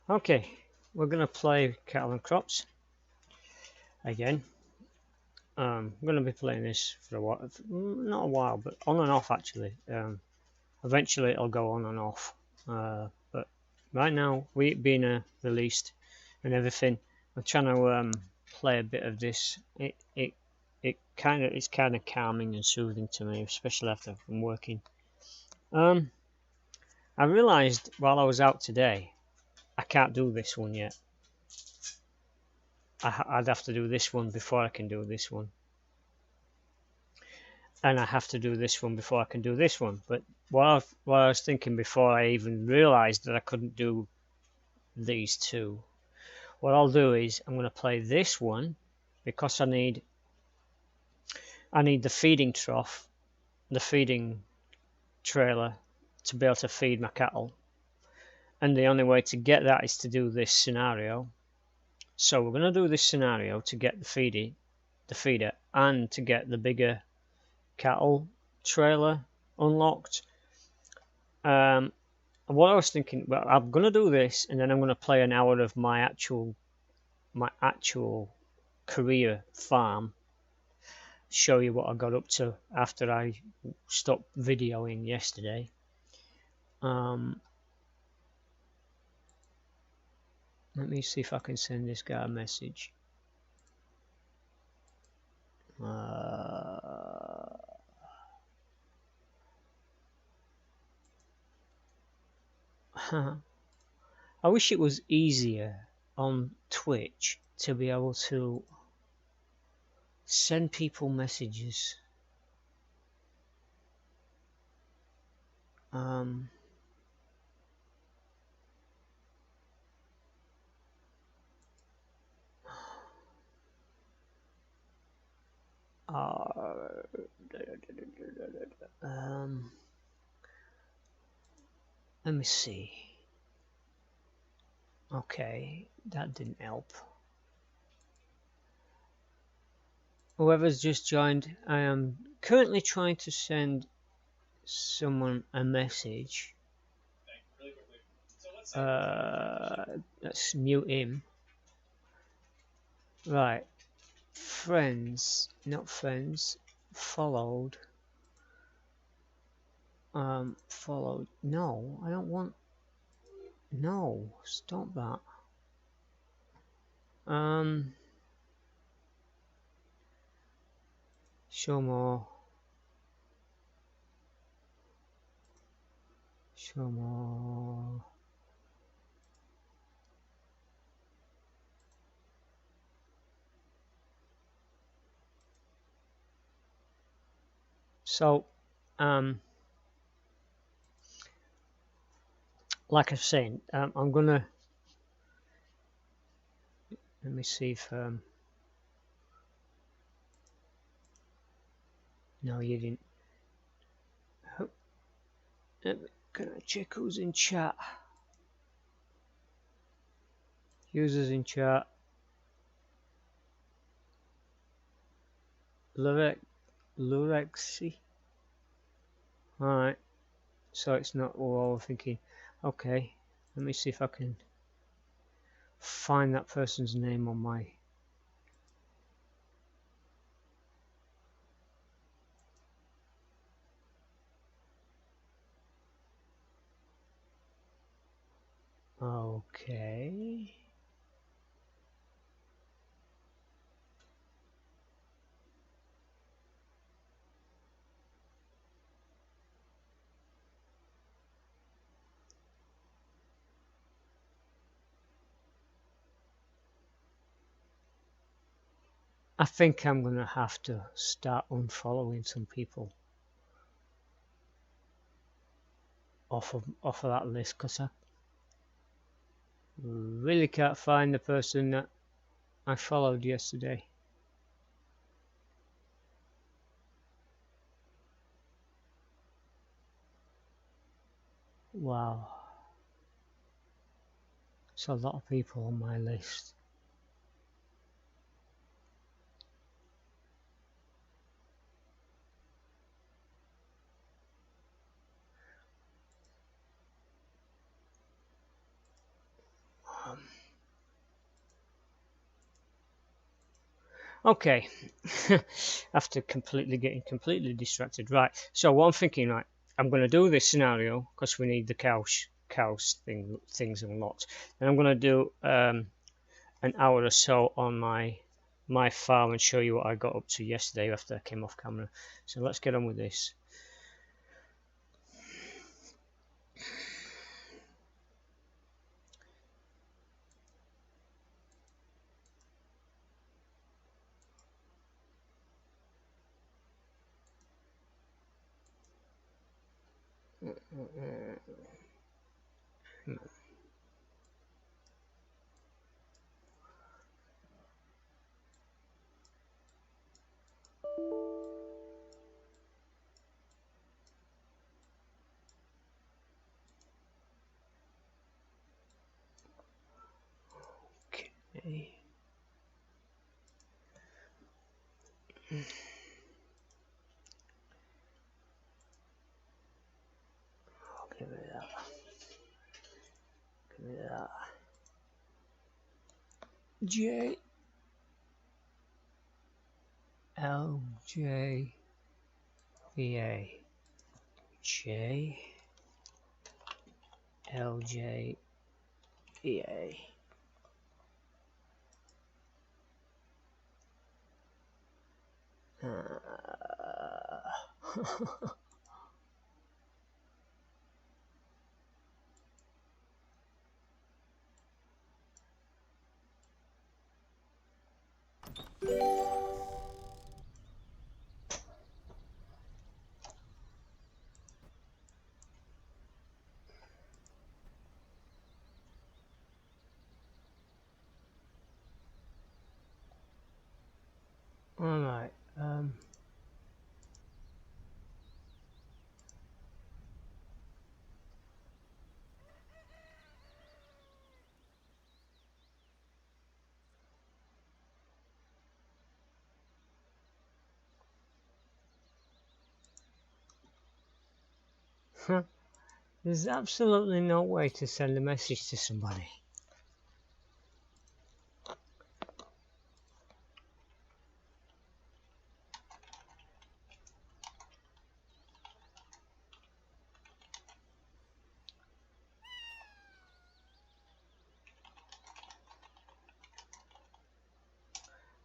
Okay, we're gonna play Cattle and Crops again. I'm gonna be playing this for a while, not a while, but on and off actually. Eventually it'll go on and off. But right now, we it being released and everything, I'm trying to play a bit of this. It's kind of calming and soothing to me, especially after I've been working. Um, I realised while I was out today, I can't do this one yet. I'd have to do this one before I can do this one, and I have to do this one before I can do this one. But what I was thinking before I even realised that I couldn't do these two, what I'll do is I'm going to play this one because I need the feeding trough, the feeding trailer to be able to feed my cattle, and the only way to get that is to do this scenario. So we're going to do this scenario to get the feeder, and to get the bigger cattle trailer unlocked. And what I was thinking, well, I'm going to do this, and then I'm going to play an hour of my actual career farm. Show you what I got up to after I stopped videoing yesterday. Let me see if I can send this guy a message. I wish it was easier on Twitch to be able to send people messages. Let me see. Okay, that didn't help. Whoever's just joined, I am currently trying to send someone a message. Let's mute him. Right. Friends, not friends. Followed. Followed. No, I don't want. No, stop that. Show more. Show more. So, like I was saying, I'm gonna. Let me see if. No, you didn't. Can I check who's in chat? Users in chat. Lurexi. Alright. So it's not all I'm thinking. Okay. Let me see if I can find that person's name on my. Okay. I think I'm gonna have to start unfollowing some people off of that list because I really can't find the person that I followed yesterday. Wow. It's a lot of people on my list. Okay, after getting completely distracted. Right, so what I'm thinking, right, I'm going to do this scenario because we need the things unlocked. And I'm going to do an hour or so on my farm and show you what I got up to yesterday after I came off camera. So let's get on with this. Okay. Give me that. Give me that. J L J V A J L J V A. All right. There's absolutely no way to send a message to somebody.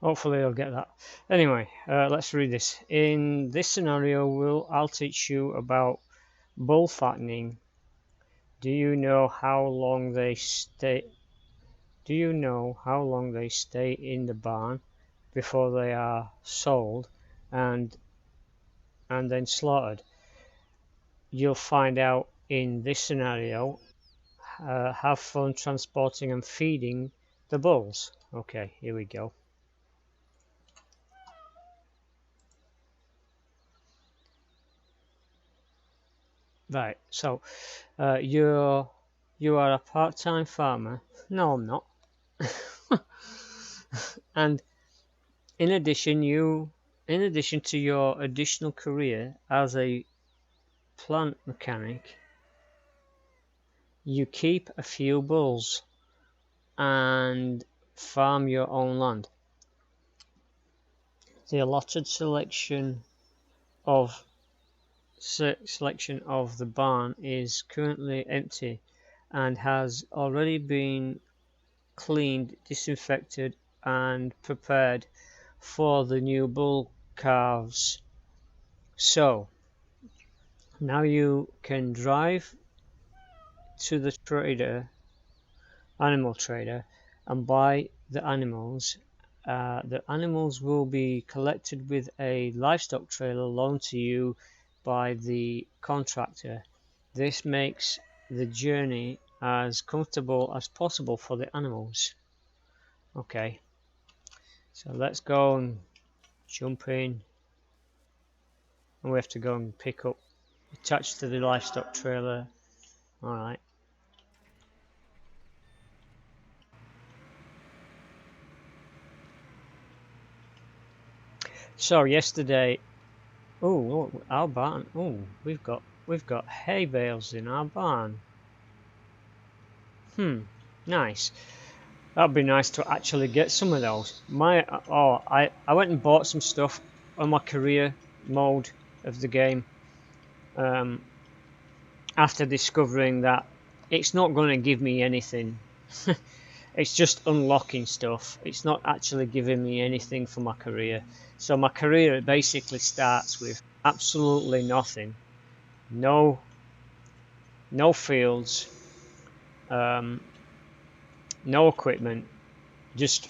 Hopefully I'll get that. Anyway, let's read this. In this scenario, I'll teach you about bull fattening. Do you know how long they stay? Do you know how long they stay in the barn before they are sold and then slaughtered? You'll find out in this scenario. Have fun transporting and feeding the bulls. Okay, here we go. Right, so you are a part-time farmer. No, I'm not. And in addition to your additional career as a plant mechanic, you keep a few bulls and farm your own land. The allotted selection of the barn is currently empty and has already been cleaned, disinfected and prepared for the new bull calves. So now you can drive to the animal trader, and buy the animals. The animals will be collected with a livestock trailer loaned to you by the contractor. This makes the journey as comfortable as possible for the animals. Okay, so let's go and jump in, and we have to go and pick up, attached to the livestock trailer. All right. So yesterday, oh, our barn. Oh, we've got hay bales in our barn. Nice. That'd be nice to actually get some of those. I went and bought some stuff on my career mode of the game after discovering that it's not going to give me anything. It's just unlocking stuff. It's not actually giving me anything for my career. So my career basically starts with absolutely nothing. No fields, no equipment, just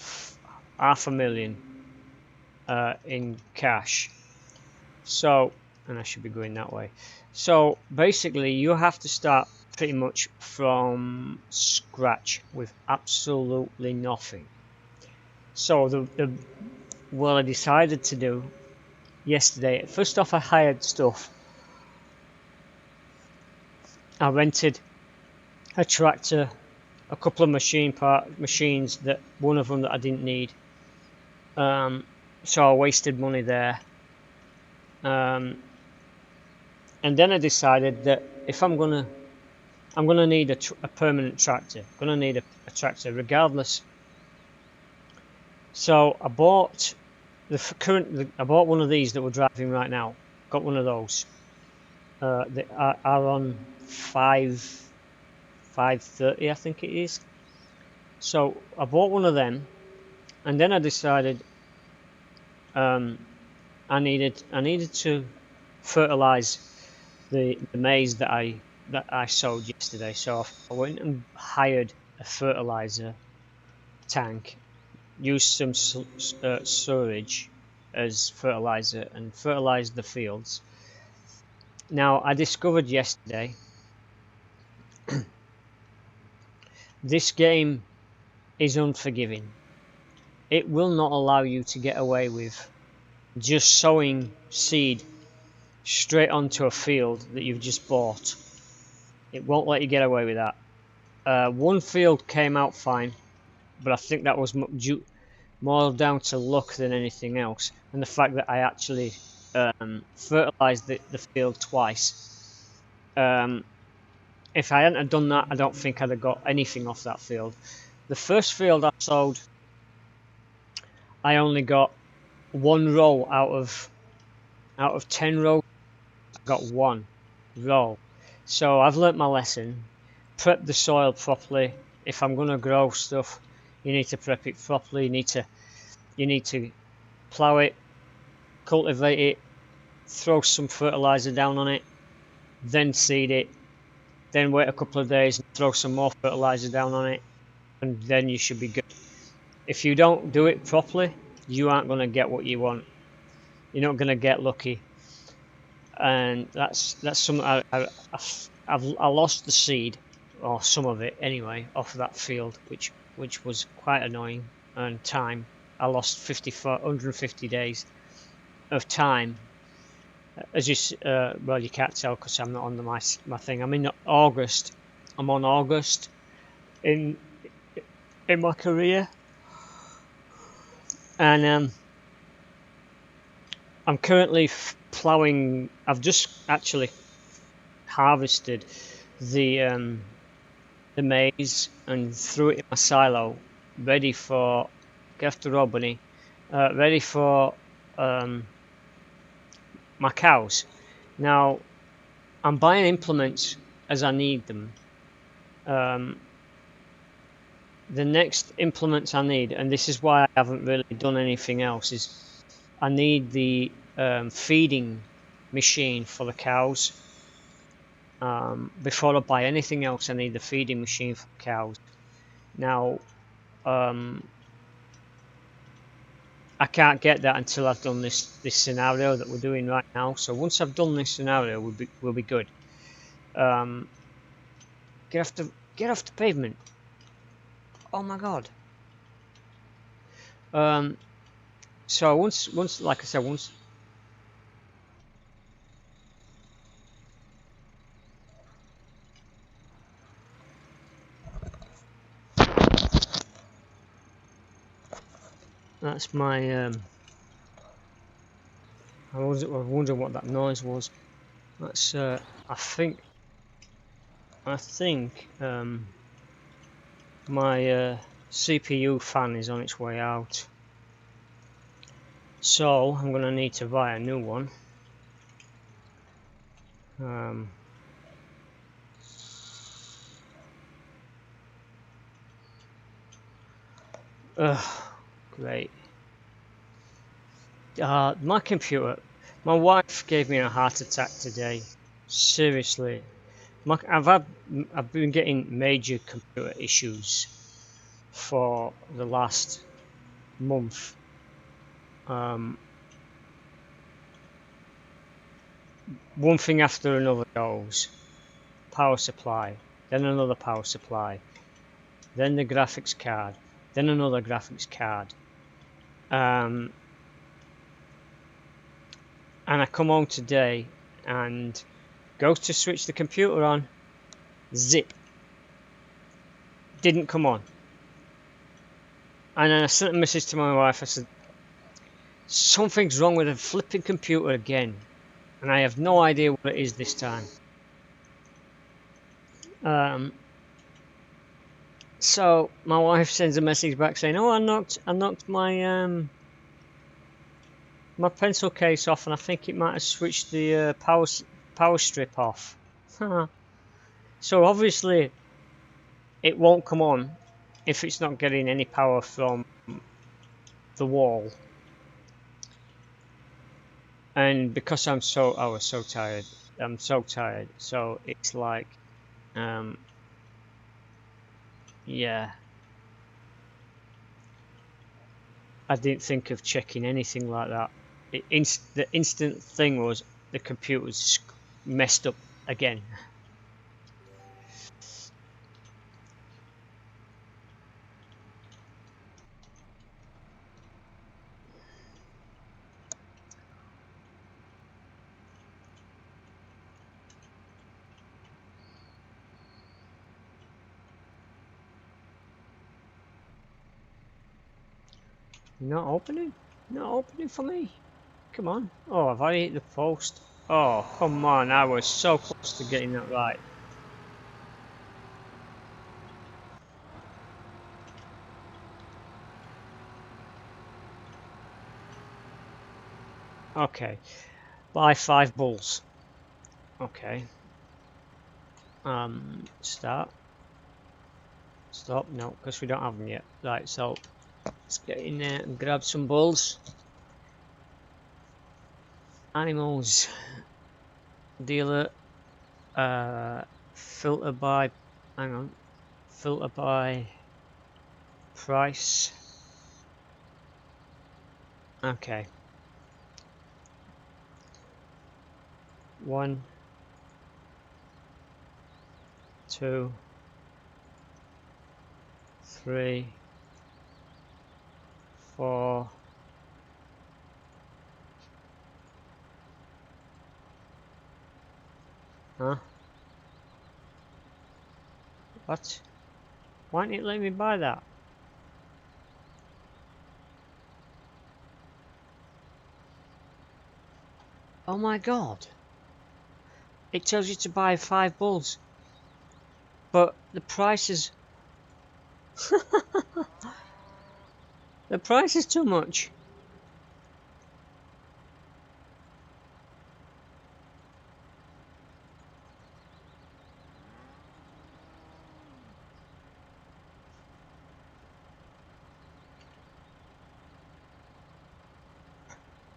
$500,000 in cash. So, and I should be going that way. So basically you have to start pretty much from scratch with absolutely nothing. So what I decided to do yesterday, first off I hired stuff. I rented a tractor, a couple of machines, that one of them that I didn't need. So I wasted money there. And then I decided that if I'm gonna need a permanent tractor. I'm gonna need a tractor regardless. So I bought I bought one of these that we're driving right now. Got one of those. They are on 530, I think it is. So I bought one of them, and then I decided I needed to fertilize the maize that I sowed yesterday. So I went and hired a fertilizer tank, used some sewage as fertilizer, and fertilized the fields. Now I discovered yesterday this game is unforgiving. It will not allow you to get away with just sowing seed straight onto a field that you've just bought. It won't let you get away with that. One field came out fine, but I think that was more down to luck than anything else, and the fact that I actually fertilized the field twice. If I hadn't done that, I don't think I'd have got anything off that field. The first field I sowed, I only got one row out of 10 rows. I got one row. So I've learnt my lesson. Prep the soil properly. If I'm going to grow stuff, you need to prep it properly. You need to plough it, cultivate it, throw some fertilizer down on it, then seed it, then wait a couple of days and throw some more fertilizer down on it, and then you should be good. If you don't do it properly, you aren't going to get what you want. You're not going to get lucky, and that's something I lost the seed, or some of it anyway, off that field, which was quite annoying, and time. I lost 150 days of time. As you well, you can't tell because I'm not on my thing. I'm in August. I'm on August in my career, and I'm currently ploughing. I've just actually harvested the maize and threw it in my silo, ready for ready for my cows. Now I'm buying implements as I need them. The next implements I need, and this is why I haven't really done anything else, is I need the feeding machine for the cows. Before I buy anything else, I need the feeding machine for the cows. Now I can't get that until I've done this scenario that we're doing right now. So once I've done this scenario, we'll be good. Get off the pavement. Oh my god. So once like I said, once that's my I was wondering what that noise was. That's I think my CPU fan is on its way out. So I'm going to need to buy a new one. Great. My computer. My wife gave me a heart attack today. Seriously. I've been getting major computer issues for the last month. One thing after another goes. Power supply, then another power supply, then the graphics card, then another graphics card. And I come home today and go to switch the computer on, zip, didn't come on. And then I sent a message to my wife. I said, something's wrong with the flipping computer again, and I have no idea what it is this time. So my wife sends a message back saying, "Oh, I knocked my my pencil case off, and I think it might have switched the power strip off." So obviously it won't come on if it's not getting any power from the wall. And because I was so tired. I'm so tired. So it's like, yeah. I didn't think of checking anything like that. The instant thing was the computer was messed up again. Not opening? Not opening for me? Come on. Oh, have I hit the post? Oh, come on. I was so close to getting that right. Okay. Buy 5 bulls. Okay. Start. Stop. No, because we don't have them yet. Right, so let's get in there and grab some bulls. Animals. Dealer. Filter by. Hang on. Filter by price. Okay. 1, 2, 3, 4. Huh? What? Why didn't it let me buy that? Oh my god. It tells you to buy 5 bulls. But the price is... the price is too much.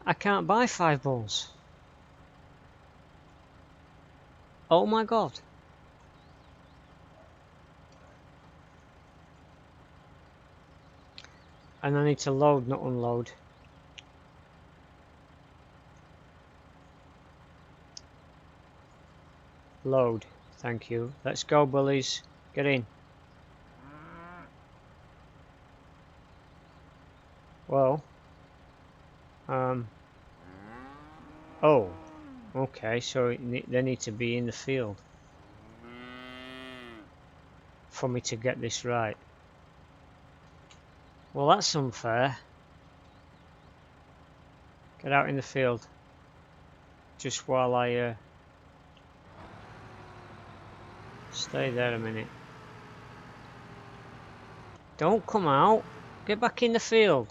I can't buy 5 bulls. Oh my god. And I need to load, not unload. Load. Thank you. Let's go, bullies. Get in. Well. Oh. Okay, so they need to be in the field for me to get this right. Well, that's unfair. Get out in the field. Just while I stay there a minute. Don't come out. Get back in the field.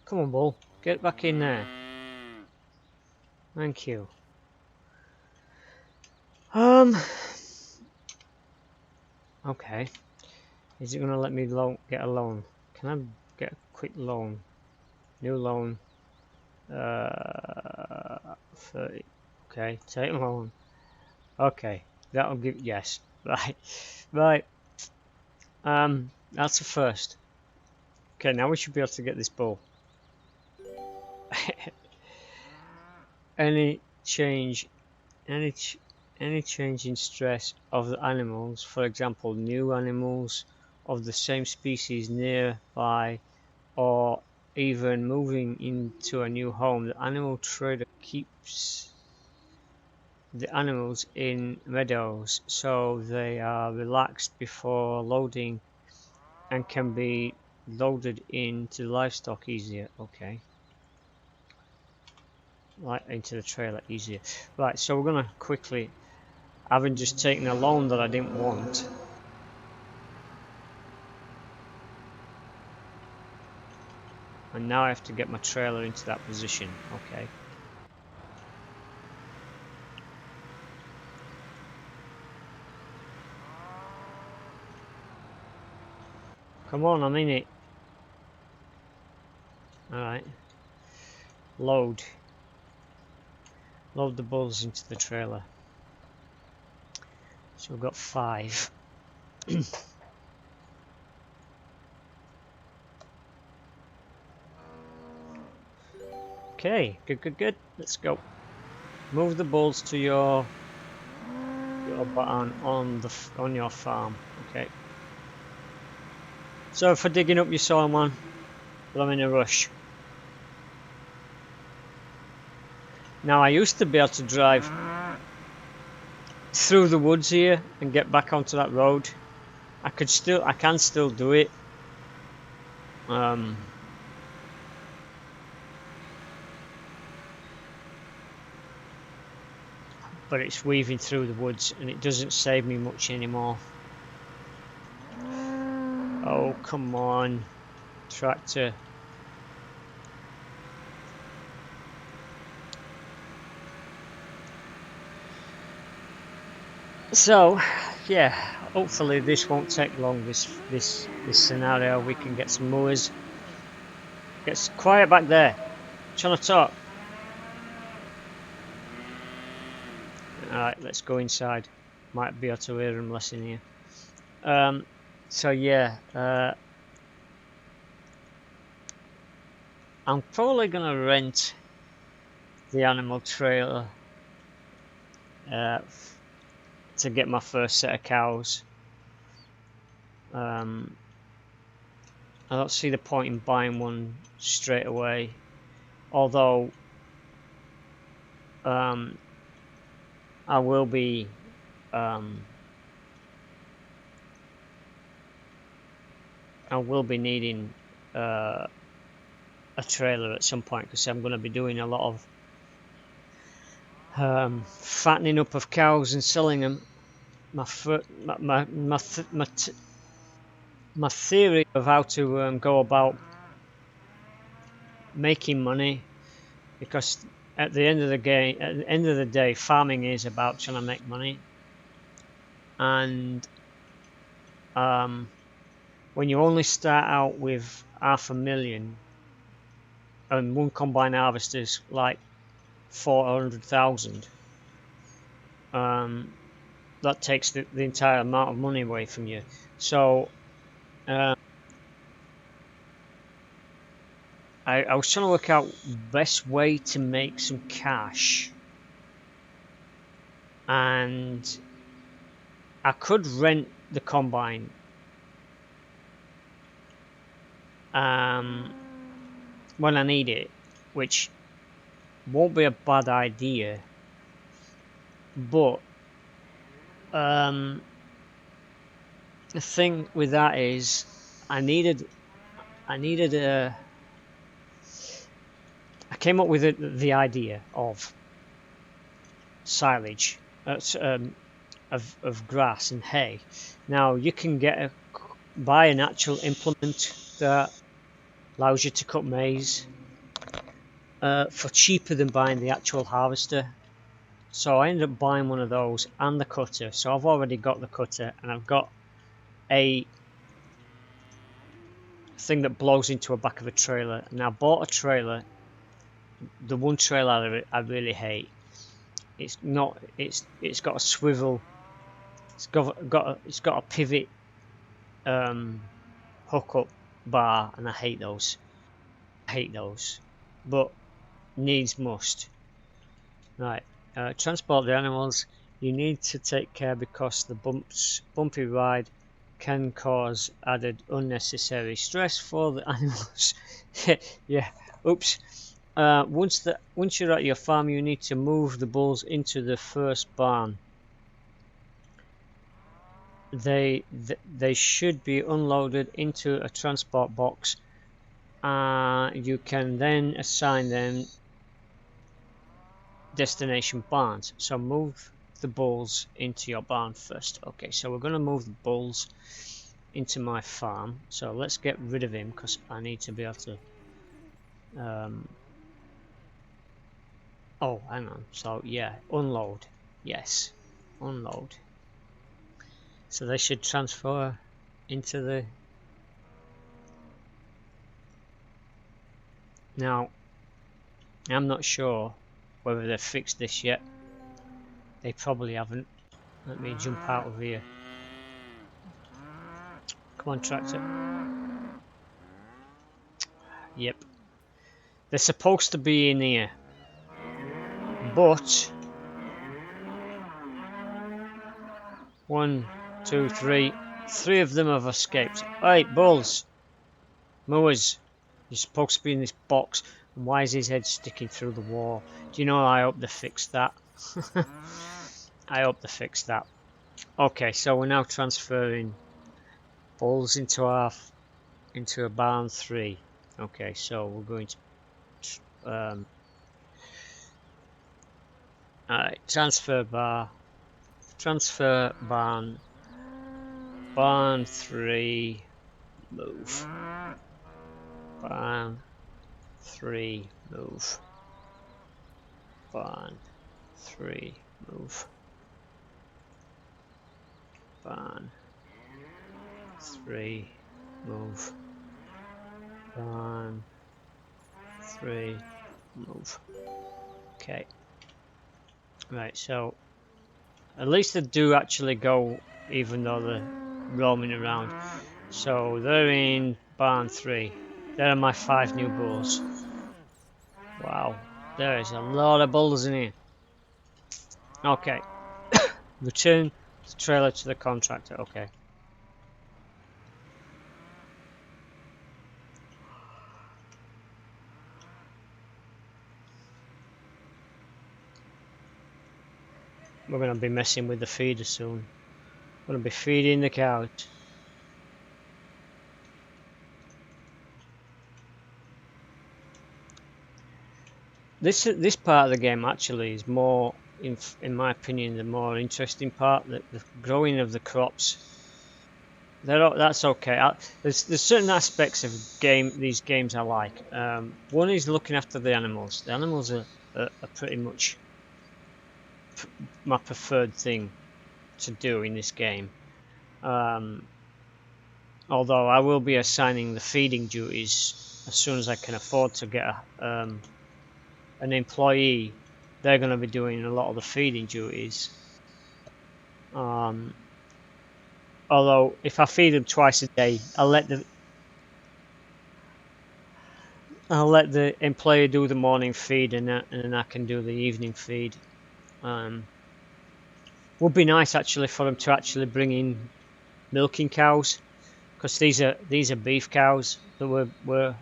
Come on, Bull. Get back in there. Thank you. Okay. Is it going to let me get a loan? Can I get a quick loan? New loan. 30. Okay, take loan. Okay, that'll give, yes. Right. Right. That's the first. Okay, now we should be able to get this bull. Any change in stress of the animals, for example, new animals of the same species nearby, or even moving into a new home, the animal trader keeps the animals in meadows so they are relaxed before loading and can be loaded into livestock easier. Okay. Right, into the trailer easier. Right, so we're gonna quickly, having just taken a loan that I didn't want, and now I have to get my trailer into that position. Okay. Come on, I'm in it. Alright. Load. Load the bulls into the trailer. So we've got 5. Okay, good. Let's go. Move the bulls to your barn on your farm. Okay. So for digging up your soil, man, but I'm in a rush. Now I used to be able to drive through the woods here and get back onto that road. I can still do it. But it's weaving through the woods and it doesn't save me much anymore. Oh, come on, tractor. So, yeah, hopefully this won't take long, this scenario. We can get some mowers. Get quiet back there. Trying to talk. Alright, let's go inside. Might be able to hear them less in here. So yeah, I'm probably gonna rent the animal trailer to get my first set of cows. I don't see the point in buying one straight away, although I will be needing a trailer at some point because I'm going to be doing a lot of fattening up of cows and selling them. My theory of how to go about making money, because at the end of the day, farming is about trying to make money, and when you only start out with 500,000 and one combine harvester is like 400,000, that takes the entire amount of money away from you. So I was trying to work out the best way to make some cash, and I could rent the combine when I need it, which won't be a bad idea. But the thing with that is I came up with the idea of silage of grass and hay. Now you can buy an actual implement that allows you to cut maize for cheaper than buying the actual harvester. So I ended up buying one of those and the cutter. So I've already got the cutter and I've got a thing that blows into the back of a trailer. And I bought a trailer, the one trailer I really hate. It's got a swivel. It's got a pivot hookup bar, and I hate those. But needs must. Right, transport the animals. You need to take care because the bumpy ride can cause added unnecessary stress for the animals. Yeah, oops. Once you're at your farm, you need to move the bulls into the first barn. They should be unloaded into a transport box. You can then assign them destination barns. So move the bulls into your barn first. Okay, so we're going to move the bulls into my farm. So let's get rid of him because I need to be able to oh, hang on. So yeah, unload. Yes, unload. So they should transfer into the... Now I'm not sure whether they've fixed this yet. They probably haven't. Let me jump out of here. Come on, tractor. Yep. They're supposed to be in here. But 1, 2, 3. 3 of them have escaped. Alright, bulls. Mowers. You're supposed to be in this box. And why is his head sticking through the wall? Do you know, I hope they fixed that. I hope they fixed that. Okay, so we're now transferring bulls into a barn 3. Okay, so we're going to alright, transfer barn 3, move. Barn 3, move. Barn 3, move. Barn 3, move. Barn 3, move. Okay. Right, so at least they do actually go, even though they're roaming around. So they're in barn 3. There are my 5 new bulls. Wow, there is a lot of bulls in here. Okay. Return the trailer to the contractor. Okay. We're going to be messing with the feeder soon. We're going to be feeding the cows. This part of the game actually is more, in my opinion, the more interesting part. The growing of the crops. That's okay. There's certain aspects of these games I like. One is looking after the animals. The animals are pretty much my preferred thing to do in this game. Although I will be assigning the feeding duties as soon as I can afford to get an employee. They're going to be doing a lot of the feeding duties. Although if I feed them twice a day, I'll let the employee do the morning feed, and then I can do the evening feed. Would be nice actually for them to actually bring in milking cows, because these are beef cows that we're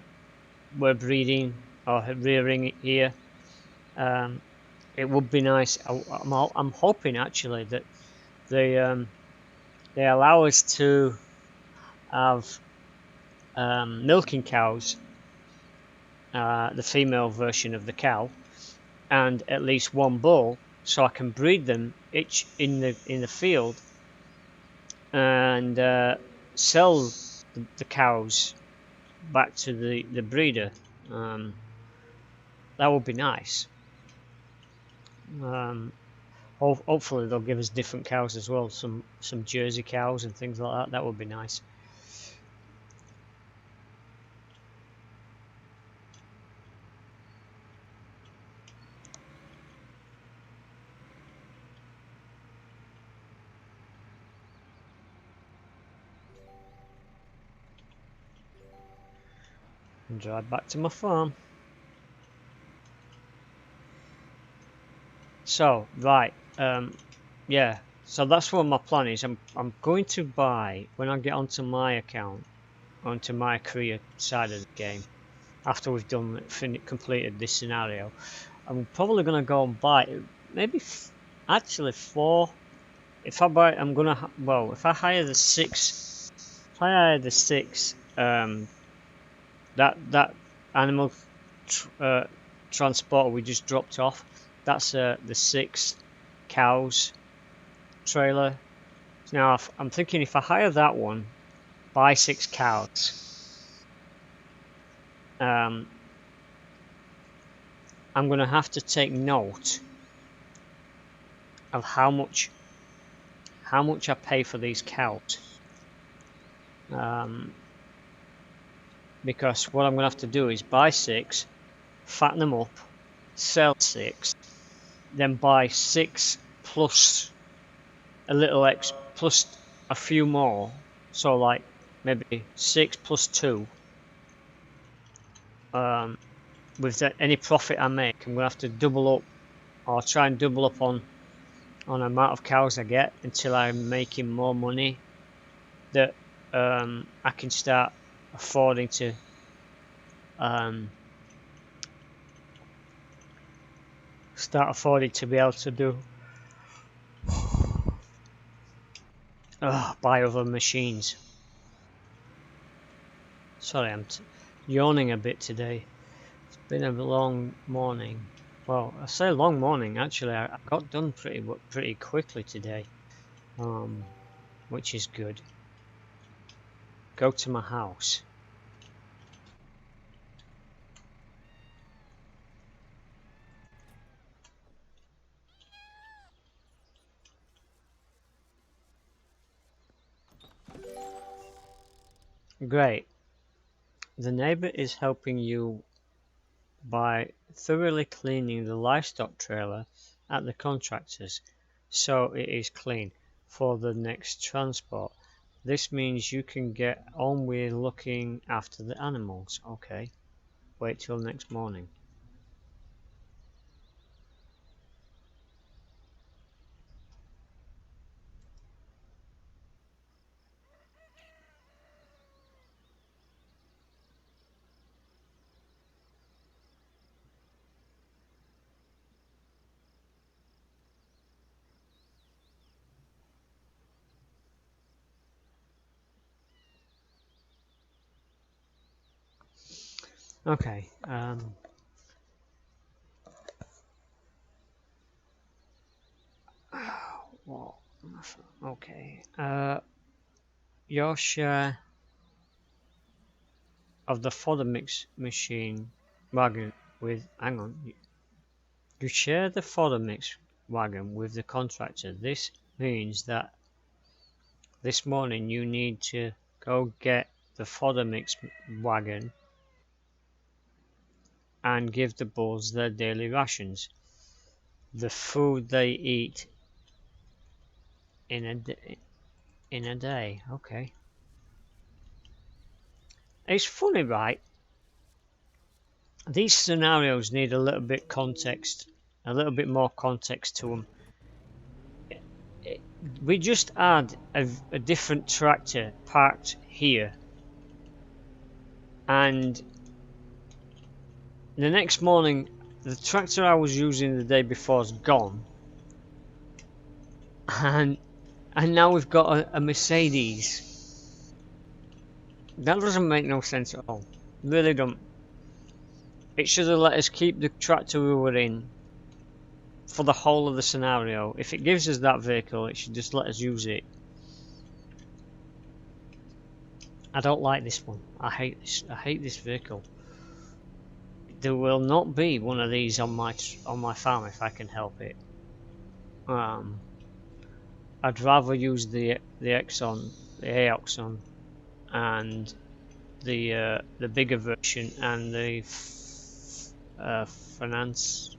breeding or rearing here. it would be nice. I'm hoping actually that they allow us to have milking cows, the female version of the cow, and at least one bull, so I can breed them each in the field and sell the cows back to the breeder. That would be nice. Hopefully they'll give us different cows as well, some Jersey cows and things like that. That would be nice. And drive back to my farm. So right, yeah. So that's what my plan is. I'm going to buy when I get onto my account, onto my career side of the game, after we've done completed this scenario. I'm probably gonna go and buy maybe actually 4. If I buy, I'm gonna well, if I hire the 6, if I hire the 6, that animal transporter we just dropped off, that's the 6 cows trailer. Now I'm thinking if I hire that one, buy 6 cows, I'm gonna have to take note of how much I pay for these cows, because what I'm gonna have to do is buy 6, fatten them up, sell 6, then buy 6 plus a little plus a few more, so like maybe 6 plus 2. With any profit I make, I'm gonna have to double up, or try and double up on the amount of cows I get until I'm making more money that I can start affording to be able to do buy other machines. Sorry, I'm yawning a bit today. It's been a long morning. Well, I say long morning. Actually, I got done pretty quickly today, which is good. Go to my house. Great. The neighbor is helping you by thoroughly cleaning the livestock trailer at the contractors, so it is clean for the next transport. This means you can get on with looking after the animals. Okay, wait till next morning. Okay, well, okay, your share of the fodder mix machine wagon with, hang on, you share the fodder mix wagon with the contractor. This means that this morning you need to go get the fodder mix wagon and give the bulls their daily rations, the food they eat in a day. Okay. It's funny, right? These scenarios need a little bit more context to them. We just had a different tractor parked here, and the next morning The tractor I was using the day before is gone, and now we've got a Mercedes. That doesn't make no sense at all. Really don't. It should have let us keep the tractor we were in for the whole of the scenario. If it gives us that vehicle, it should just let us use it. I don't like this one. I hate this. I hate this vehicle. There will not be one of these on my farm if I can help it. I'd rather use the Exxon, the Aoxon, and the bigger version and the Finance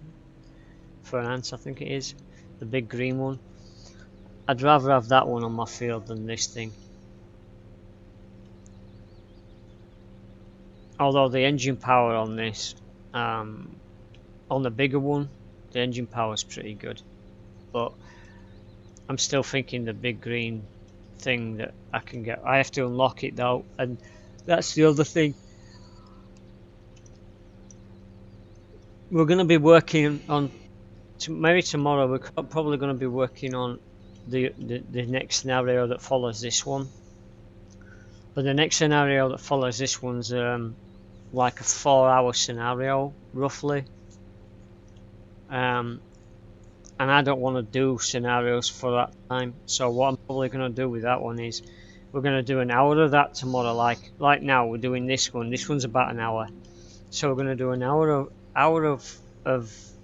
I think it is, the big green one. I'd rather have that one on my field than this thing. Although the engine power on this, on the bigger one, the engine power is pretty good, but I'm still thinking the big green thing that I can get. I have to unlock it though, and that's the other thing. We're going to be working on, maybe tomorrow, we're probably going to be working on the next scenario that follows this one. But the next scenario that follows this one's like a 4-hour scenario, roughly. And I don't want to do scenarios for that time. So what I'm probably going to do with that one is we're going to do an hour of that tomorrow. Like now we're doing this one. This one's about an hour. So we're going to do an hour of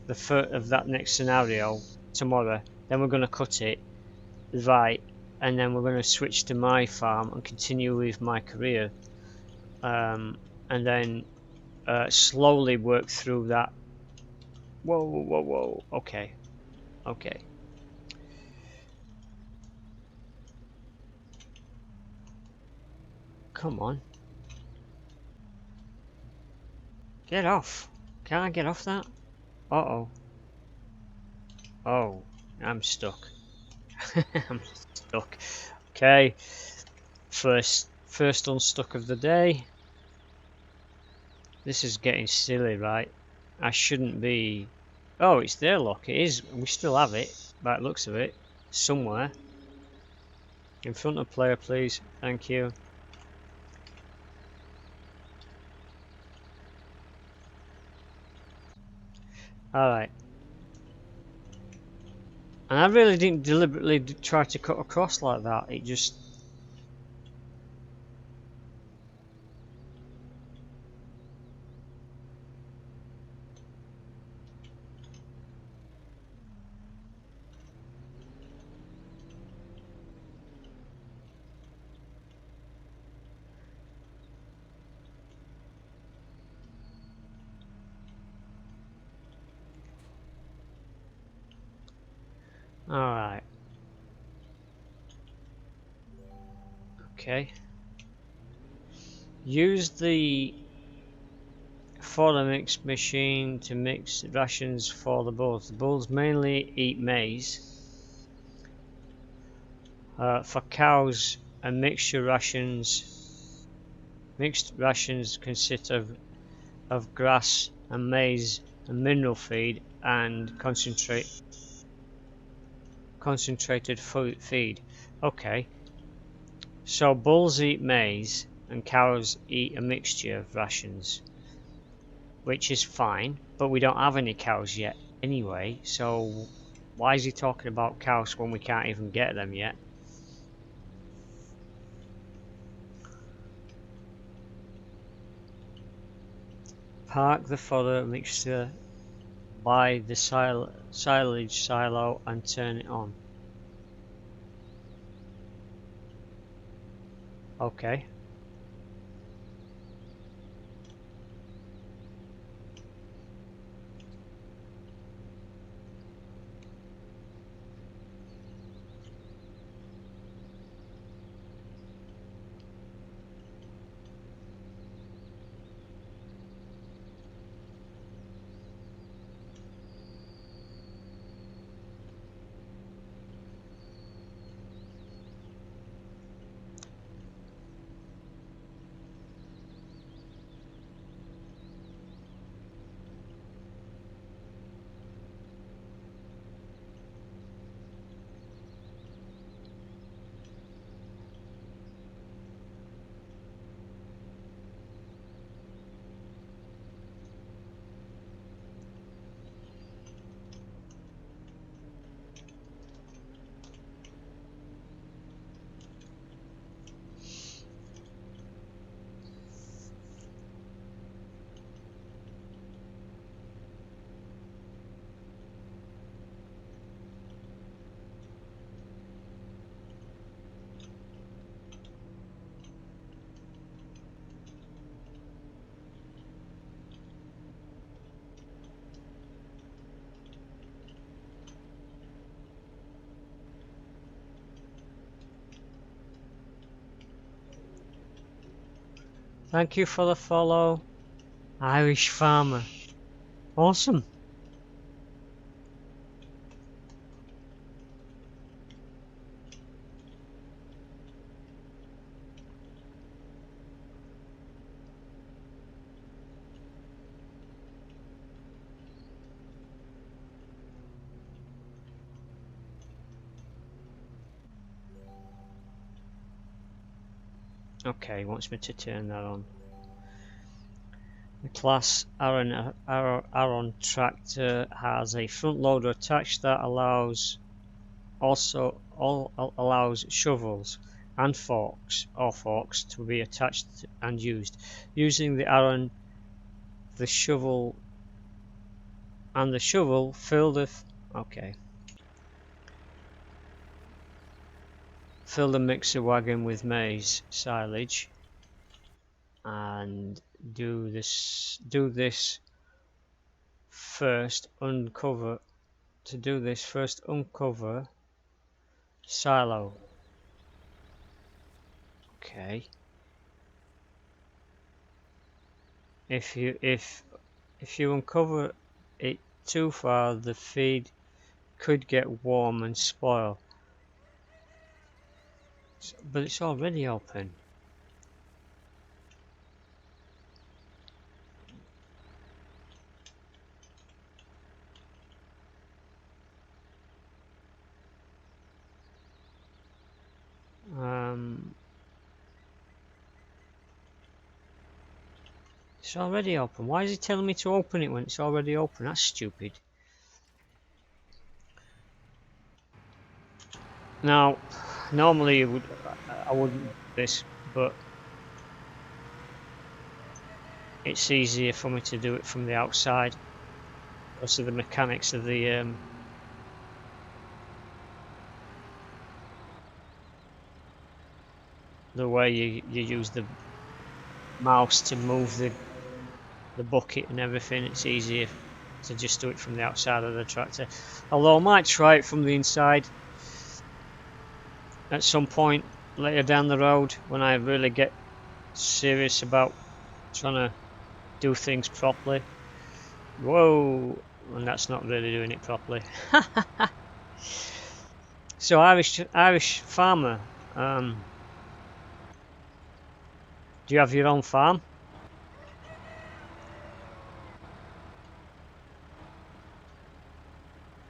that next scenario tomorrow. Then we're going to cut it right, and then we're going to switch to my farm and continue with my career, and then slowly work through that. Whoa. Okay. Come on. Get off. Can I get off that? Uh-oh. Oh, I'm stuck. I'm stuck. Okay. First unstuck of the day. This is getting silly, right? I shouldn't be... Oh, it's there, look. It is. We still have it, by the looks of it. Somewhere. In front of player, please. Thank you. Alright. And I really didn't deliberately try to cut across like that. It just... Alright. Okay. Use the fodder mix machine to mix rations for the bulls. The bulls mainly eat maize. For cows, mixed rations consist of grass and maize and mineral feed and concentrated feed. Okay, so bulls eat maize and cows eat a mixture of rations, which is fine, but we don't have any cows yet anyway, so why is he talking about cows when we can't even get them yet? Park the fodder mixture by the silage silo and turn it on. Okay. Thank you for the follow. Irish Farmer. Awesome. Okay, he wants me to turn that on. The class Aron tractor has a front loader attached that allows shovels and forks to be attached and used. Using the Aron, the shovel fill the fill the mixer wagon with maize silage and do this first. Uncover silo. Okay. If you uncover it too far, the feed could get warm and spoil. But it's already open. It's already open. Why is he telling me to open it when it's already open? That's stupid. Now, normally I wouldn't do this, but it's easier for me to do it from the outside because of the mechanics of the way you use the mouse to move the bucket and everything. It's easier to just do it from the outside of the tractor, although I might try it from the inside at some point later down the road when I really get serious about trying to do things properly. Whoa, and that's not really doing it properly. So Irish Farmer, do you have your own farm?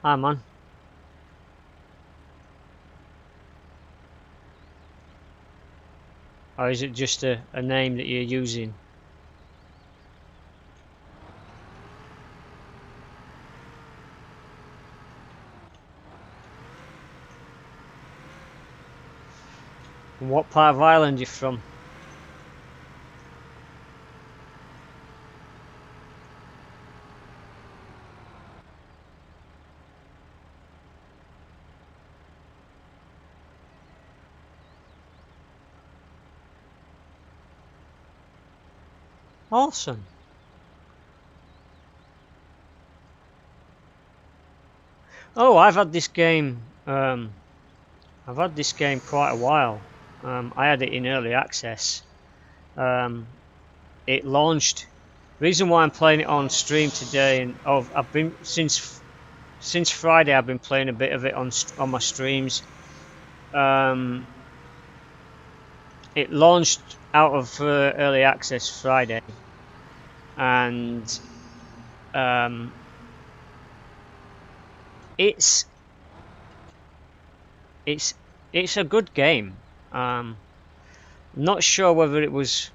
Hi man. Or is it just a name that you're using? And what part of Ireland are you from? Awesome. Oh, I've had this game quite a while. I had it in early access. It launched. Reason why I'm playing it on stream today, and I've been since Friday. I've been playing a bit of it on my streams. It launched out of early access Friday, and it's a good game. Not sure whether it was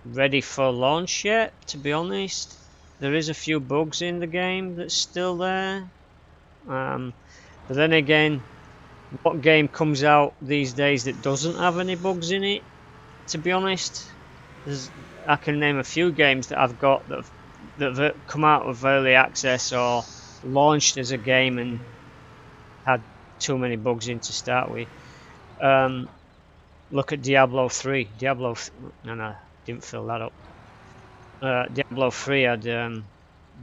ready for launch yet, to be honest. There is a few bugs in the game that's still there. But then again, what game comes out these days that doesn't have any bugs in it? To be honest, I can name a few games that I've got that have come out of early access or launched as a game and had too many bugs in to start with. Look at Diablo 3. No, didn't fill that up. Diablo 3 had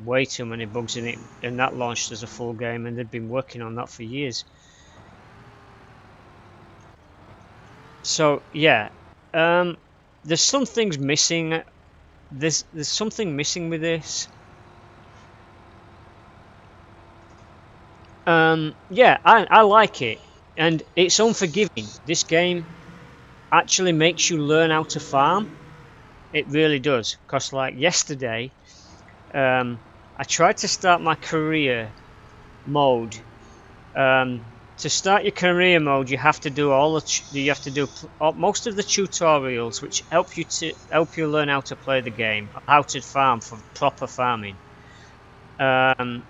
way too many bugs in it, and that launched as a full game, and they'd been working on that for years. So yeah, there's some things missing. There's something missing with this. Yeah, I like it, and it's unforgiving. This game actually makes you learn how to farm. It really does. Cause like yesterday, I tried to start my career mode. To start your career mode, you have to do most of the tutorials, which help you learn how to play the game, how to farm for proper farming. And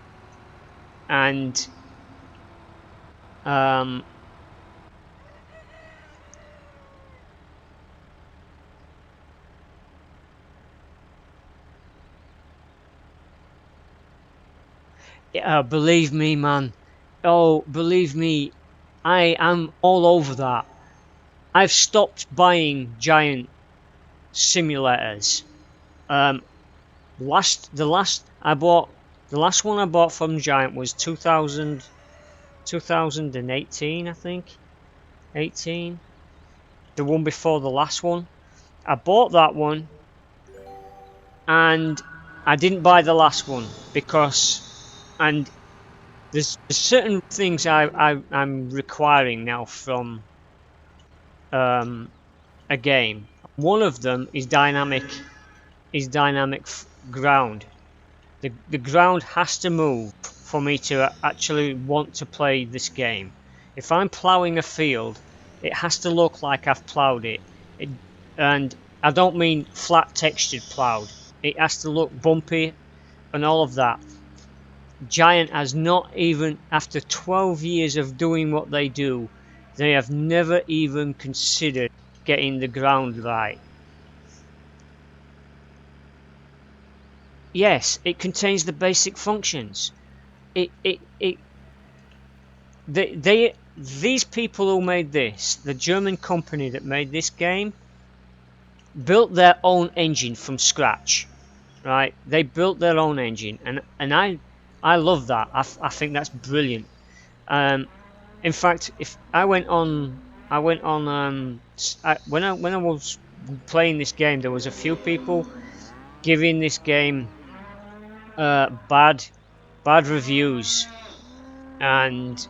believe me, man. Oh, believe me, I am all over that. I've stopped buying giant simulators. The last the last one I bought from Giant was 2018, I think. 18. The one before the last one. I bought that one, and I didn't buy the last one because, and there's certain things I'm requiring now from a game. One of them is dynamic ground. The ground has to move for me to actually want to play this game. If I'm ploughing a field, it has to look like I've ploughed it. And I don't mean flat textured ploughed. It has to look bumpy and all of that. Giant has not even, after 12 years of doing what they do, they have never even considered getting the ground right. Yes, it contains the basic functions. These people who made this, the German company that made this game, built their own engine from scratch, right? They built their own engine, and I love that. I think that's brilliant. In fact, if I went on when I was playing this game, there was a few people giving this game bad reviews, and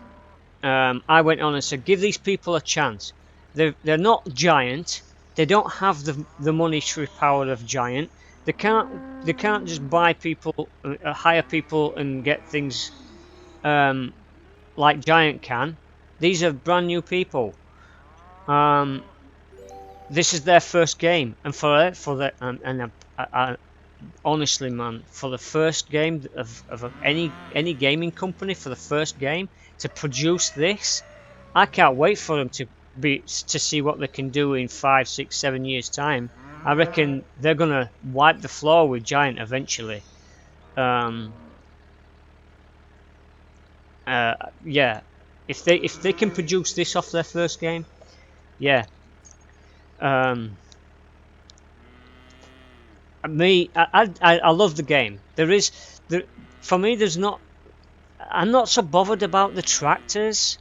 I went on and said, give these people a chance. They're not Giant. They don't have the monetary power of Giant. They can't just buy people, hire people, and get things like Giant can. These are brand new people. This is their first game, and honestly, man, for the first game of any gaming company, for the first game to produce this, I can't wait for them to see what they can do in 5, 6, 7 years time. I reckon they're gonna wipe the floor with Giant eventually. Yeah, if they can produce this off their first game, yeah. I love the game. For me, there's not. I'm not so bothered about the tractors.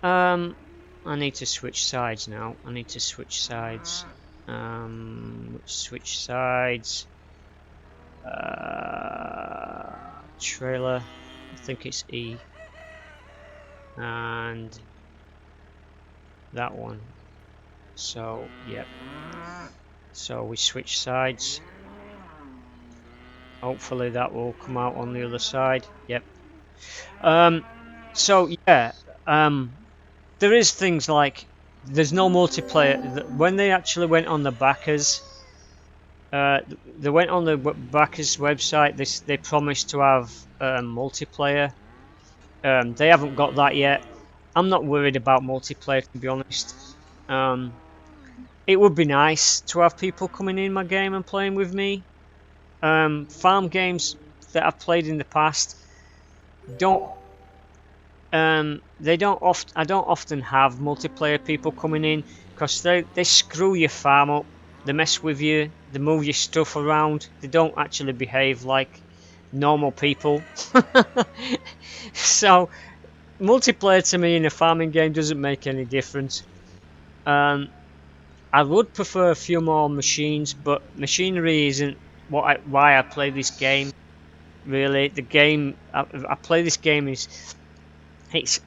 I need to switch sides now. Switch sides. Trailer. I think it's E. And that one. So, yep. So we switch sides. Hopefully that will come out on the other side. Yep. So yeah, there is things like there's no multiplayer. When they actually went on the backers, they went on the backers website. They promised to have multiplayer. They haven't got that yet. I'm not worried about multiplayer, to be honest. It would be nice to have people coming in my game and playing with me. Farm games that I've played in the past I don't often have multiplayer people coming in because they screw your farm up, they mess with you, they move your stuff around, they don't actually behave like normal people. So multiplayer to me in a farming game doesn't make any difference. I would prefer a few more machines, but machinery isn't why I play this game. Really, the game I play this game is it's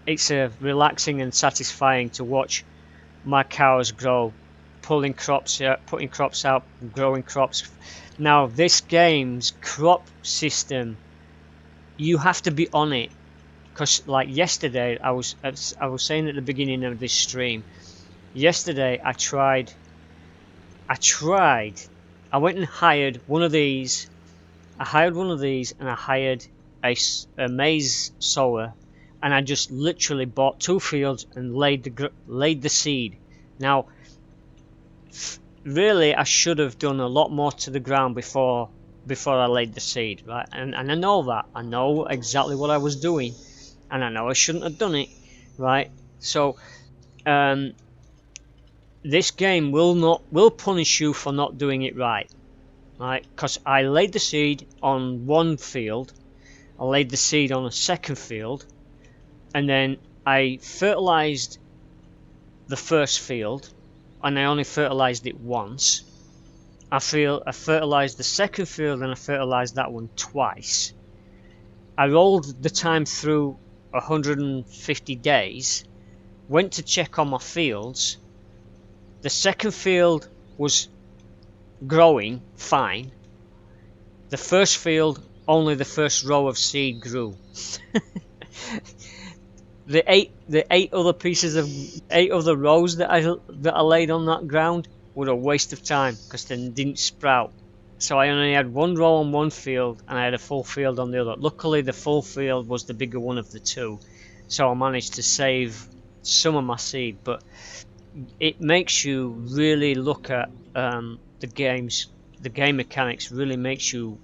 relaxing and satisfying to watch my cows grow, putting crops out, growing crops. Now this game's crop system, you have to be on it, because like yesterday I was saying at the beginning of this stream. Yesterday I went and hired one of these. I hired one of these and I hired a maize sower, and I just literally bought 2 fields and laid the seed. Now, really, I should have done a lot more to the ground before I laid the seed, right? And I know that. I know exactly what I was doing, and I know I shouldn't have done it, right? So, this game will punish you for not doing it right, because I laid the seed on one field, I laid the seed on a second field, and then I fertilized the first field, and I only fertilized it once. I fertilized the second field and I fertilized that one twice. I rolled the time through 150 days, went to check on my fields. The second field was growing fine. The first field, only the first row of seed grew. the eight other rows that I laid on that ground were a waste of time because they didn't sprout. So I only had one row on one field and I had a full field on the other. Luckily the full field was the bigger one of the two, so I managed to save some of my seed. But it makes you really look at the game mechanics. Really makes you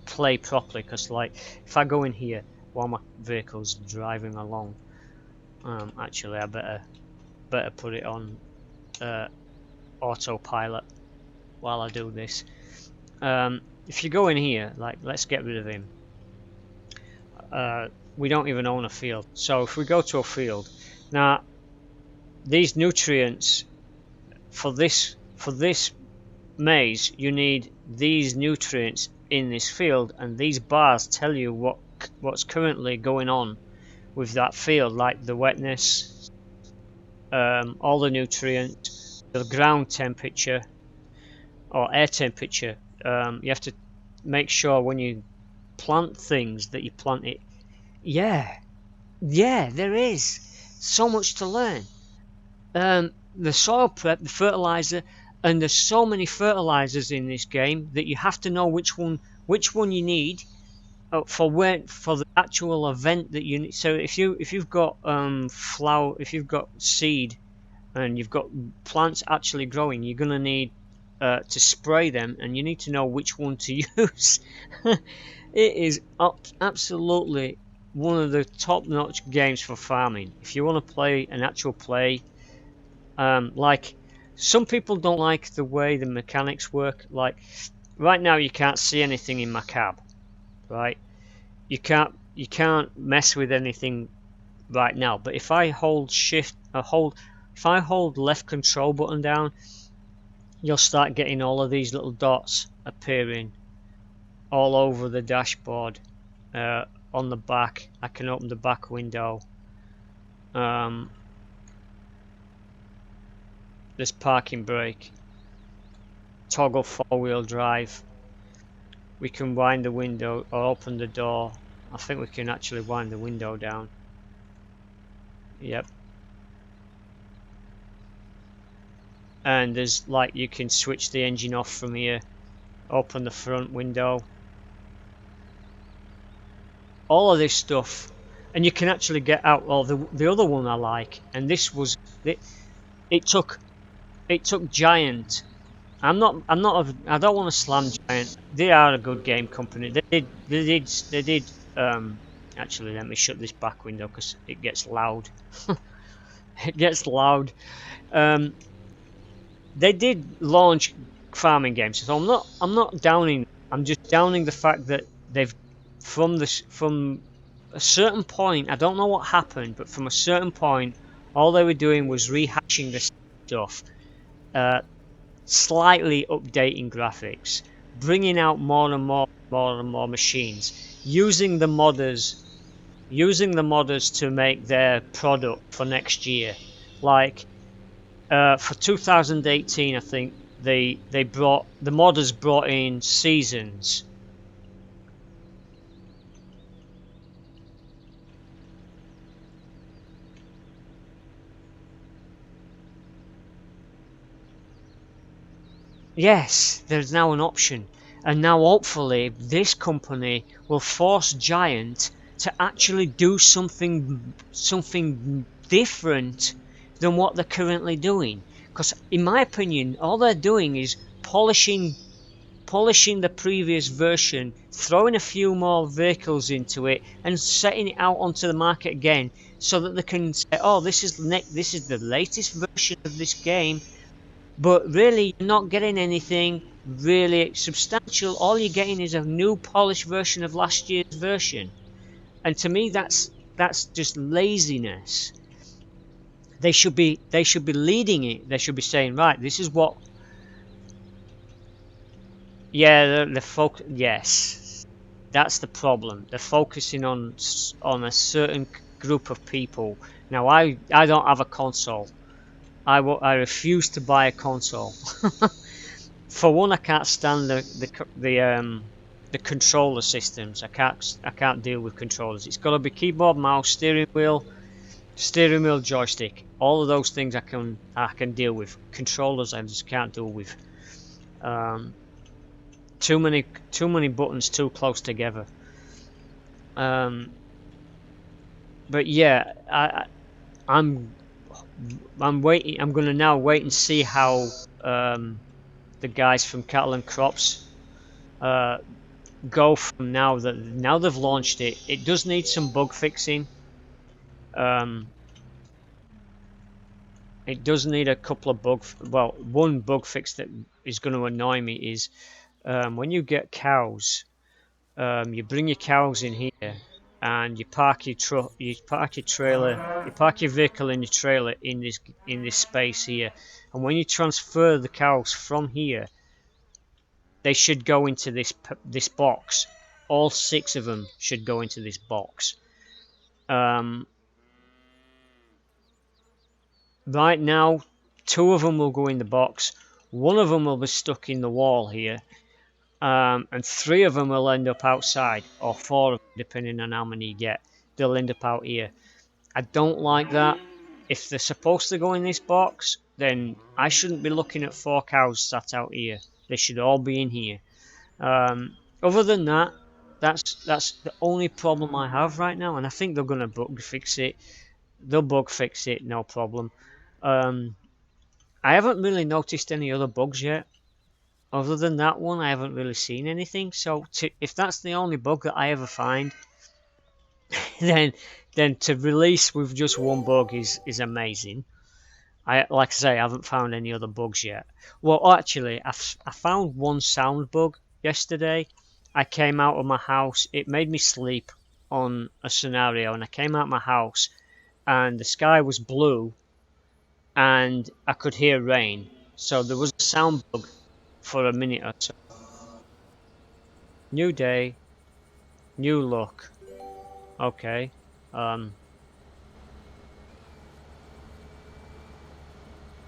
play properly, because like if I go in here while my vehicle's driving along, actually I better put it on autopilot while I do this. If you go in here, like let's get rid of him. We don't even own a field, so if we go to a field now, these nutrients for this maize, you need these nutrients in this field, and these bars tell you what's currently going on with that field, like the wetness, all the nutrients, the ground temperature or air temperature. You have to make sure when you plant things that you plant it. Yeah, there is so much to learn. The soil prep, the fertilizer, and there's so many fertilizers in this game that you have to know which one you need for the actual event that you need. So if you've got flower, if you've got seed, and you've got plants actually growing, you're gonna need to spray them, and you need to know which one to use. It is absolutely one of the top-notch games for farming. If you want to play an actual play, like some people don't like the way the mechanics work. Like right now, you can't see anything in my cab, right? You can't mess with anything right now. But if I hold if I hold left control button down, you'll start getting all of these little dots appearing all over the dashboard. On the back, I can open the back window. This parking brake, toggle 4-wheel drive. We can wind the window or open the door. I think we can actually wind the window down. Yep. And there's like, you can switch the engine off from here, open the front window, all of this stuff, and you can actually get out. Well, the other one I like, and this was it took Giant. I don't want to slam Giant. They are a good game company. They did. Actually, let me shut this back window because it gets loud. It gets loud. They did launch farming games, so I'm not downing. I'm just downing the fact that they've from a certain point. I don't know what happened, but from a certain point, all they were doing was rehashing the stuff. slightly updating graphics, bringing out more and more machines, using the modders to make their product for next year. Like for 2018, I think the modders brought in seasons. Yes, there's now an option, and now hopefully this company will force Giant to actually do something different than what they're currently doing. Because in my opinion, all they're doing is polishing the previous version, throwing a few more vehicles into it, and setting it out onto the market again, so that they can say, "Oh, this is the latest version of this game." But really, you're not getting anything really substantial. All you're getting is a new polished version of last year's version, and to me, that's just laziness. They should be leading it. They should be saying, right, this is what. Yeah, the focus. Yes, that's the problem. They're focusing on a certain group of people. Now, I don't have a console. I refuse to buy a console. For one, I can't stand the controller systems. I can't deal with controllers. It's got to be keyboard, mouse, steering wheel, joystick. All of those things I can deal with. Controllers I just can't deal with. Um, too many buttons too close together. Um, but yeah, I'm I'm waiting. I'm gonna now wait and see how the guys from Cattle and Crops uh, go from now they've launched it. It does need some bug fixing. Um, it does need a couple of one bug fix that is going to annoy me is when you get cows, you bring your cows in here and you park your trailer, you park your vehicle in your trailer in this space here, and when you transfer the cows from here, they should go into this box. All 6 of them should go into this box. Um, right now, 2 of them will go in the box. 1 of them will be stuck in the wall here, and 3 of them will end up outside, or 4 of them, depending on how many you get. They'll end up out here. I don't like that. If they're supposed to go in this box, then I shouldn't be looking at 4 cows sat out here. They should all be in here. Other than that, that's the only problem I have right now, and I think they're gonna bug fix it. They'll bug fix it, no problem. Um, I haven't really noticed any other bugs yet. Other than that one, I haven't really seen anything. So if that's the only bug that I ever find, then to release with just one bug is amazing. Like I say, I haven't found any other bugs yet. Well, actually, I found one sound bug yesterday. I came out of my house. It made me sleep on a scenario, and I came out of my house, and the sky was blue, and I could hear rain. So there was a sound bug for a minute or so. New day, new look. Okay. Um.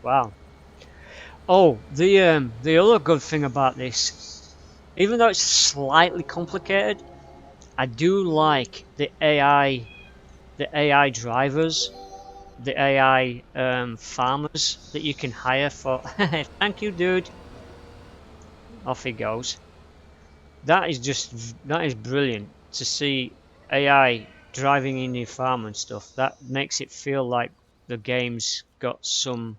Wow. Oh, the other good thing about this, even though it's slightly complicated, I do like the AI drivers, the AI farmers that you can hire for. Thank you, dude. Off he goes. That is brilliant to see AI driving in your farm and stuff. That makes it feel like the game's got some.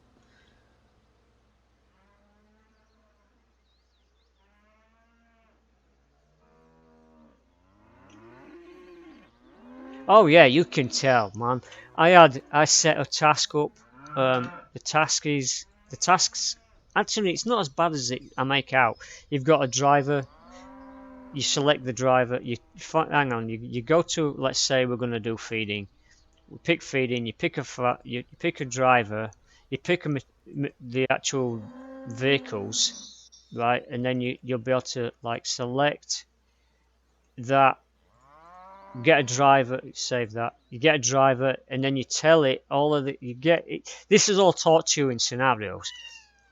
Oh yeah, you can tell, man. I set a task up. The tasks. Actually, it's not as bad as I make out. You've got a driver. You select the driver. Hang on. You go to, let's say we're going to do feeding. We pick feeding. You pick a driver. you pick the actual vehicles, right, and then you'll be able to like select that, get a driver, save that, you get a driver, and then you tell it all of the, you get it. This is all taught to you in scenarios,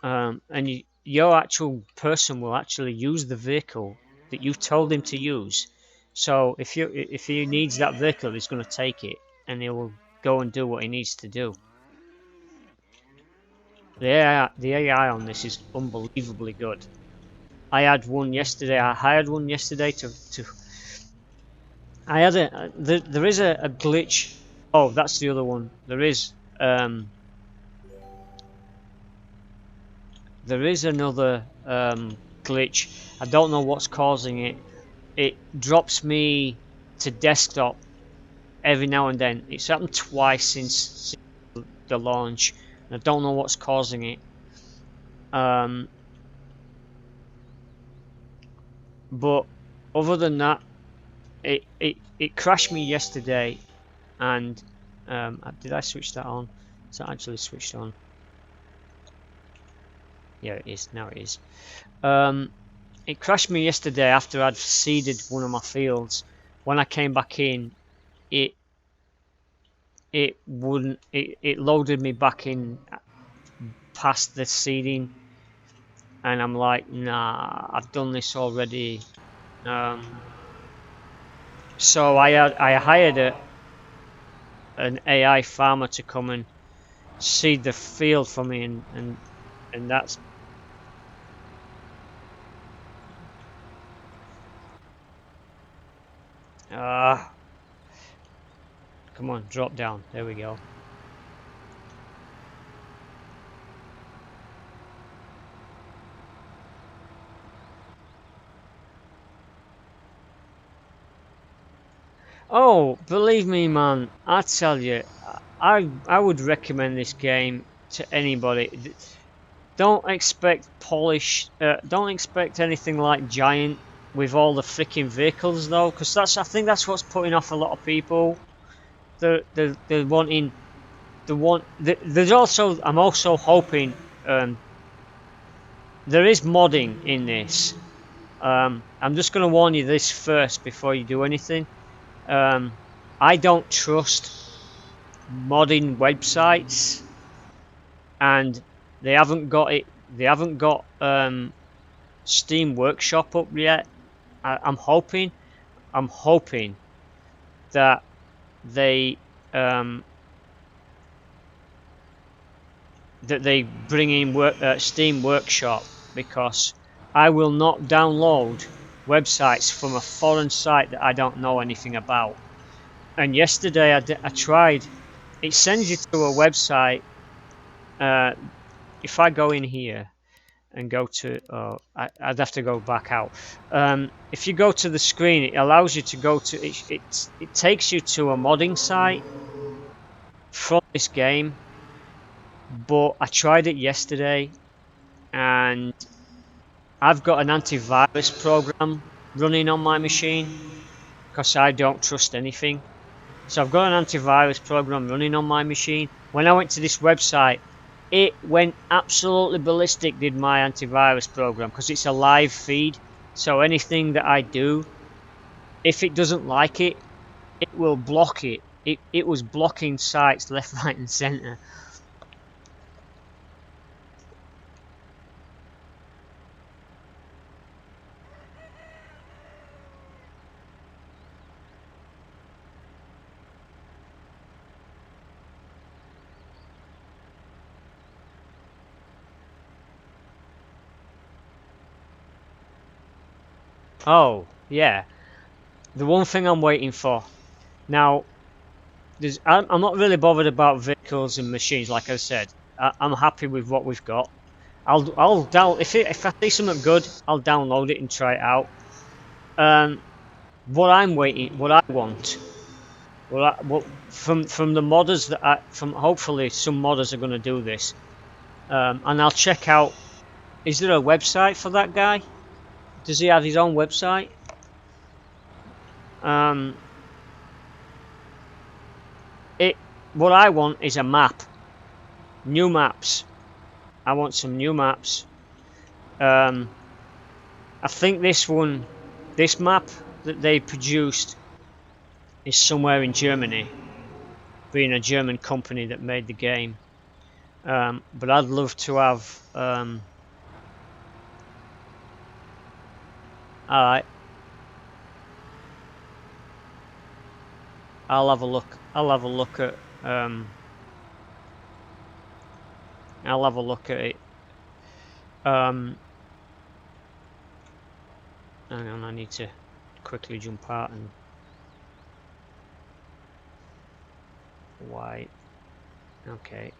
and your actual person will actually use the vehicle that you told him to use. So if he needs that vehicle, he's going to take it, and he will go and do what he needs to do. The AI on this is unbelievably good. I had one yesterday. I hired one yesterday to I had there is a glitch. Oh, that's the other one. There is another glitch. I don't know what's causing it. It drops me to desktop every now and then. It's happened twice since the launch. I don't know what's causing it. But other than that, it crashed me yesterday, and did I switch that on? Is that actually switched on? Yeah, it is. Now it is. It crashed me yesterday after I'd seeded one of my fields. When I came back in, it wouldn't. It loaded me back in past the seeding, and I'm like, nah, I've done this already. So I hired an AI farmer to come and seed the field for me, and that's. Come on, drop down. There we go. Oh, believe me, man, I tell you, I would recommend this game to anybody. Don't expect polish. Don't expect anything like Giant with all the freaking vehicles though, because I think that's what's putting off a lot of people. They're wanting There's also I'm also hoping there is modding in this. I'm just going to warn you this first before you do anything. I don't trust modding websites, and they haven't got it. They haven't got Steam Workshop up yet. I'm hoping that they bring in Steam Workshop, because I will not download websites from a foreign site that I don't know anything about. And yesterday I tried. It sends you to a website. If I go in here and go to, I'd have to go back out. If you go to the screen, it allows you to go to. It takes you to a modding site from this game. But I tried it yesterday, and I've got an antivirus program running on my machine because I don't trust anything. So I've got an antivirus program running on my machine. When I went to this website, it went absolutely ballistic, did my antivirus program, because it's a live feed. So anything that I do, if it doesn't like it, it will block it. It was blocking sites left, right, and center. Oh, yeah. The one thing I'm waiting for. Now, I'm not really bothered about vehicles and machines, like I said. I'm happy with what we've got. I'll down if I see something good, I'll download it and try it out. What I want, from the modders from hopefully some modders are going to do this, and I'll check out. Is there a website for that guy? Does he have his own website? What I want is a map. New maps. I want some new maps. I think this map that they produced is somewhere in Germany, being a German company that made the game. But I'd love to have. Alright. I'll have a look. I'll have a look at. I'll have a look at it. Hang on, I need to quickly jump out and. White. Okay.